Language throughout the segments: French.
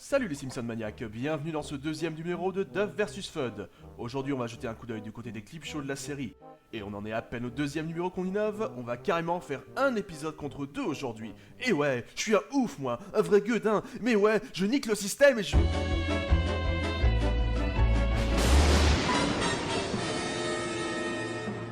Salut les Simpson maniaques, bienvenue dans ce deuxième numéro de Duff vs Fud. Aujourd'hui on va jeter un coup d'œil du côté des clips shows de la série. Et on en est à peine au deuxième numéro qu'on innove, on va carrément faire un épisode contre deux aujourd'hui. Et ouais, je suis un ouf moi, un vrai gueudin, mais ouais, je nique le système et je...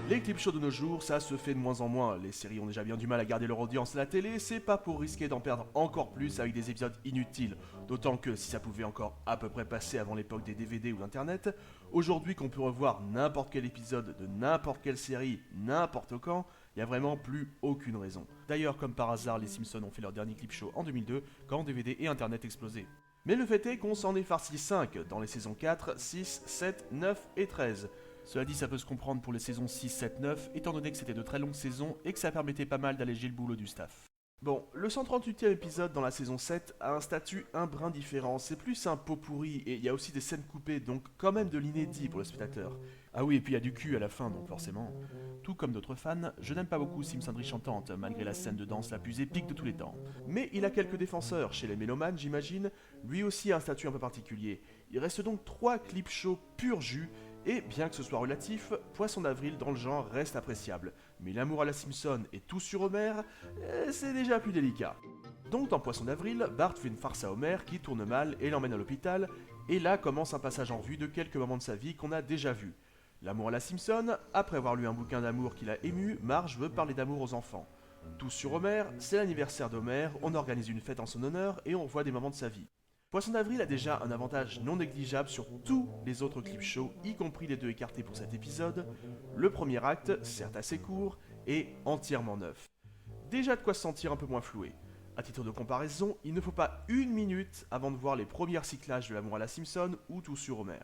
Les clips shows de nos jours, ça se fait de moins en moins. Les séries ont déjà bien du mal à garder leur audience à la télé, c'est pas pour risquer d'en perdre encore plus avec des épisodes inutiles. D'autant que si ça pouvait encore à peu près passer avant l'époque des DVD ou d'internet, aujourd'hui qu'on peut revoir n'importe quel épisode de n'importe quelle série, n'importe quand, il n'y a vraiment plus aucune raison. D'ailleurs, comme par hasard, les Simpsons ont fait leur dernier clip show en 2002, quand DVD et internet explosaient. Mais le fait est qu'on s'en est farci 5 dans les saisons 4, 6, 7, 9 et 13. Cela dit, ça peut se comprendre pour les saisons 6, 7, 9, étant donné que c'était de très longues saisons et que ça permettait pas mal d'alléger le boulot du staff. Bon, le 138e épisode dans la saison 7 a un statut un brin différent, c'est plus un pot pourri et il y a aussi des scènes coupées, donc quand même de l'inédit pour le spectateur. Ah oui, et puis il y a du cul à la fin, donc forcément. Tout comme d'autres fans, je n'aime pas beaucoup Simpsonnerie chantante, malgré la scène de danse la plus épique de tous les temps. Mais il a quelques défenseurs, chez les mélomanes j'imagine, lui aussi a un statut un peu particulier. Il reste donc 3 clips shows pur jus, et bien que ce soit relatif, Poisson d'avril dans le genre reste appréciable. Mais l'amour à la Simpson et tout sur Homer, c'est déjà plus délicat. Donc dans Poisson d'avril, Bart fait une farce à Homer qui tourne mal et l'emmène à l'hôpital, et là commence un passage en vue de quelques moments de sa vie qu'on a déjà vus. L'amour à la Simpson, après avoir lu un bouquin d'amour qui l'a ému, Marge veut parler d'amour aux enfants. Tout sur Homer, c'est l'anniversaire d'Homer, on organise une fête en son honneur et on voit des moments de sa vie. Poisson d'avril a déjà un avantage non négligeable sur tous les autres clips shows, y compris les deux écartés pour cet épisode. Le premier acte, certes assez court, est entièrement neuf. Déjà de quoi se sentir un peu moins floué. A titre de comparaison, il ne faut pas une minute avant de voir les premiers recyclages de l'amour à la Simpson ou Tout sur Homer.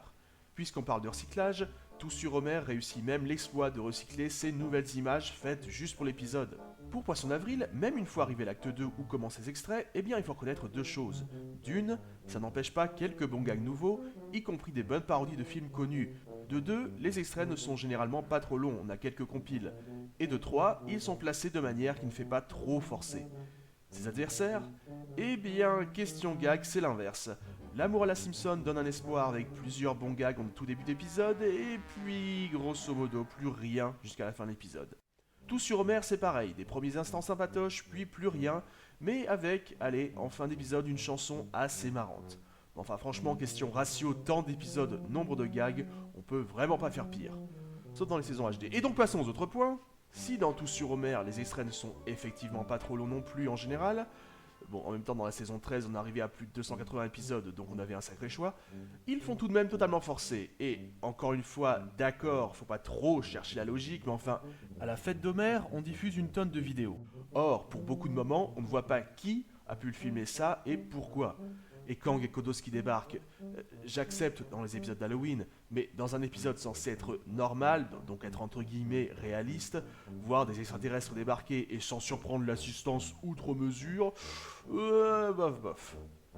Puisqu'on parle de recyclage, Tout sur Homer réussit même l'exploit de recycler ces nouvelles images faites juste pour l'épisode. Pour Poisson d'avril, même une fois arrivé l'acte 2 où commencent ces extraits, eh bien il faut reconnaître deux choses. D'une, ça n'empêche pas quelques bons gags nouveaux, y compris des bonnes parodies de films connus. De deux, les extraits ne sont généralement pas trop longs, on a quelques compiles. Et de trois, ils sont placés de manière qui ne fait pas trop forcer. Ses adversaires? Eh bien, question gag, c'est l'inverse. L'amour à la Simpson donne un espoir avec plusieurs bons gags en tout début d'épisode, et puis, grosso modo, plus rien jusqu'à la fin de l'épisode. Tout sur Homer, c'est pareil, des premiers instants sympatoches, puis plus rien, mais avec, allez, en fin d'épisode, une chanson assez marrante. Enfin, franchement, question ratio, temps d'épisodes, nombre de gags, on peut vraiment pas faire pire. Sauf dans les saisons HD. Et donc passons aux autres points. Si dans Tout sur Homer, les extraits ne sont effectivement pas trop longs non plus en général, bon, en même temps, dans la saison 13, on arrivait à plus de 280 épisodes, donc on avait un sacré choix. Ils font tout de même totalement forcer. Et, encore une fois, d'accord, faut pas trop chercher la logique, mais enfin, à la fête d'Homer, on diffuse une tonne de vidéos. Or, pour beaucoup de moments, on ne voit pas qui a pu le filmer ça et pourquoi. Et Kang et Kodos qui débarquent, j'accepte dans les épisodes d'Halloween, mais dans un épisode censé être normal, donc être entre guillemets réaliste, voir des extraterrestres débarquer et sans surprendre l'assistance outre mesure, bof.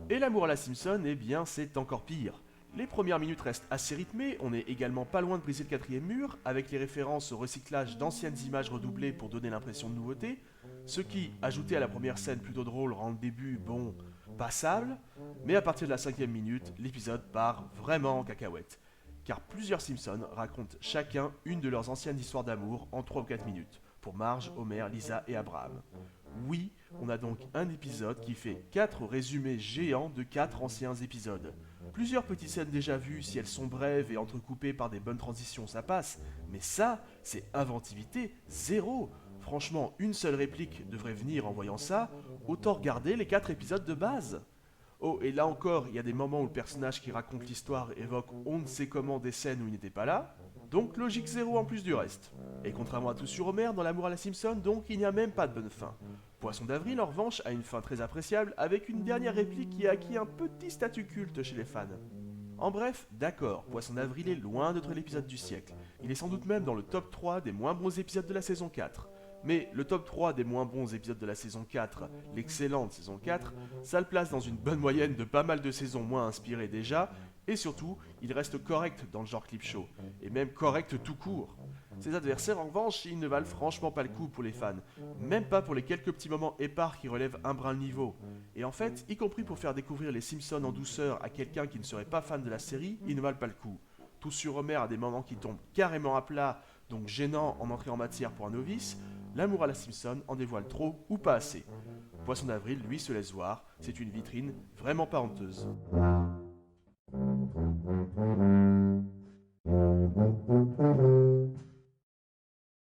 Et l'amour à la Simpson, eh bien c'est encore pire. Les premières minutes restent assez rythmées, on est également pas loin de briser le quatrième mur, avec les références au recyclage d'anciennes images redoublées pour donner l'impression de nouveauté, ce qui, ajouté à la première scène plutôt drôle, rend le début, bon, passable, mais à partir de la 5e minute, l'épisode part vraiment en cacahuète. Car plusieurs Simpsons racontent chacun une de leurs anciennes histoires d'amour en 3 ou 4 minutes, pour Marge, Homer, Lisa et Abraham. Oui, on a donc un épisode qui fait 4 résumés géants de 4 anciens épisodes. Plusieurs petites scènes déjà vues, si elles sont brèves et entrecoupées par des bonnes transitions, ça passe, mais ça, c'est inventivité zéro. Franchement, une seule réplique devrait venir en voyant ça, autant regarder les 4 épisodes de base. Oh, et là encore, il y a des moments où le personnage qui raconte l'histoire évoque on ne sait comment des scènes où il n'était pas là, donc logique zéro en plus du reste. Et contrairement à Tout sur Homer, dans l'amour à la Simpson, donc il n'y a même pas de bonne fin. Poisson d'avril, en revanche, a une fin très appréciable, avec une dernière réplique qui a acquis un petit statut culte chez les fans. En bref, d'accord, Poisson d'avril est loin d'être l'épisode du siècle. Il est sans doute même dans le top 3 des moins bons épisodes de la saison 4. Mais le top 3 des moins bons épisodes de la saison 4, l'excellente saison 4, ça le place dans une bonne moyenne de pas mal de saisons moins inspirées déjà, Et surtout, il reste correct dans le genre clip show, et même correct tout court. Ses adversaires en revanche, ils ne valent franchement pas le coup pour les fans, même pas pour les quelques petits moments épars qui relèvent un brin le niveau. Et en fait, y compris pour faire découvrir les Simpsons en douceur à quelqu'un qui ne serait pas fan de la série, ils ne valent pas le coup. Tout sur Homer a des moments qui tombent carrément à plat, donc gênant en entrée en matière pour un novice, l'amour à la Simpson en dévoile trop ou pas assez. Poisson d'avril, lui, se laisse voir, c'est une vitrine vraiment pas honteuse.